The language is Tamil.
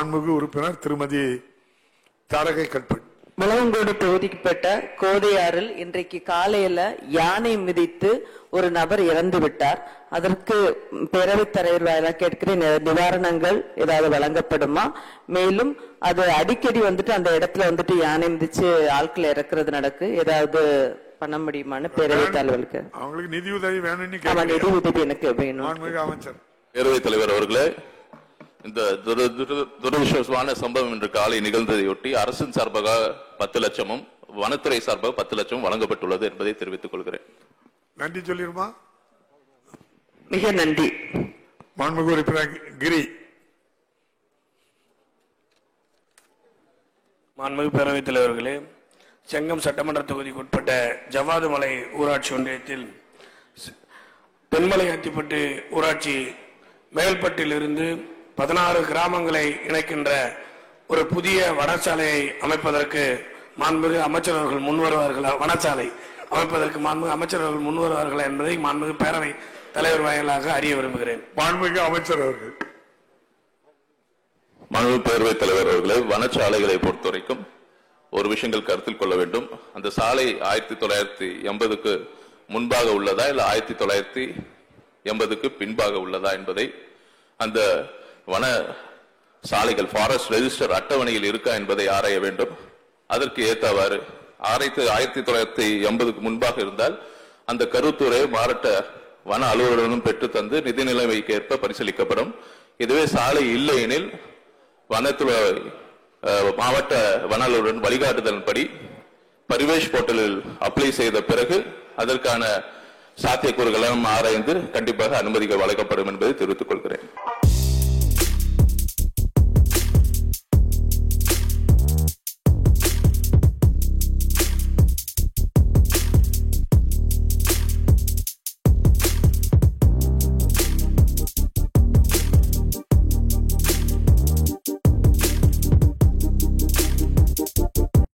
மாண்புமிகு உறுப்பினர் திருமதி தாரகை கட்பட். முளவங்கோடு தொகுதிக்குட்பட்ட கோதையாறில் இன்றைக்கு காலையில யானை மிதித்து ஒரு நபர் இறந்து விட்டார். அதற்கு பேரவைத் தலைவர் வாயிலாக கேட்கிறேன், நிவாரணங்கள் ஏதாவது வழங்கப்படுமா? மேலும் அது அடிக்கடி வந்துட்டு அந்த இடத்துல வந்துட்டு யானை மிதிச்சு ஆட்கள் இறக்குறது நடக்கு, ஏதாவது பண்ண முடியுமான்னு பேரவைத் தலைவருக்கு. அவங்களுக்கு நிதி உதவி வேணும்னு நிதி உதவி எனக்கு வேணும். அமைச்சர். பேரவைத் தலைவர் அவர்களே, இந்த துரதிருஷ்டவசமான சம்பவம் இன்று காலை நிகழ்ந்ததையொட்டி அரசின் சார்பாக 10 லட்சமும் வனத்துறை சார்பாக 10 லட்சமும் வழங்கப்பட்டுள்ளது என்பதை தெரிவித்துக் கொள்கிறேன். நன்றி சொல்லிருமா? மிக நன்றி. மாண்புமிகு உறுப்பினர் கிரி. மாண்புமிகு பேரவைத் தலைவர்களே, செங்கம் சட்டமன்ற தொகுதிக்கு உட்பட்ட ஜவ்வாது மலை ஊராட்சி ஒன்றியத்தில் தென்மலை அத்திப்பட்டு ஊராட்சி மேல்பட்டிலிருந்து 16 கிராமங்களை இணைக்கின்ற ஒரு புதிய வனச்சாலையை அமைப்பதற்கு மாண்புமிகு அமைச்சர் அவர்கள் முன்வருவார்கள். வனச்சாலை அமைப்பதற்கு மாண்புமிகு அமைச்சர் அவர்கள் முன்வருவார்கள் என்பதை மாண்புமிகு பேரவை தலைவர் வாயிலாக அறிய விரும்புகிறேன். மாண்புமிகு அமைச்சர் அவர்கள். மாண்புமிகு பேரவைத் தலைவர் அவர்களே, வனச்சாலைகளை பொறுத்தவரைக்கும் ஒரு விஷயங்கள் கருத்தில் கொள்ள வேண்டும். அந்த சாலை 1980க்கு முன்பாக உள்ளதா இல்ல 1980க்கு பின்பாக உள்ளதா என்பதை அந்த வன சாலைகள் ஃபாரஸ்ட் ரெஜிஸ்டர் அட்டவணையில் இருக்கா என்பதை ஆராய வேண்டும். அதற்கு ஏற்றவாறு 1980க்கு முன்பாக இருந்தால் அந்த கருத்துரை மாவட்ட வன அலுவலருடன் பெற்று தந்து நிதி நிலைமைக்கு ஏற்ப பரிசீலிக்கப்படும். இதுவே சாலை இல்லை எனில் வனத்துறை மாவட்ட வன அலுவலருடன் வழிகாட்டுதலின்படி பரிவேஷ் போர்ட்டலில் அப்ளை செய்த பிறகு அதற்கான சாத்தியக்கூறுகளும் ஆராய்ந்து கண்டிப்பாக அனுமதிகள் வழங்கப்படும் என்பதை தெரிவித்துக் கொள்கிறேன்.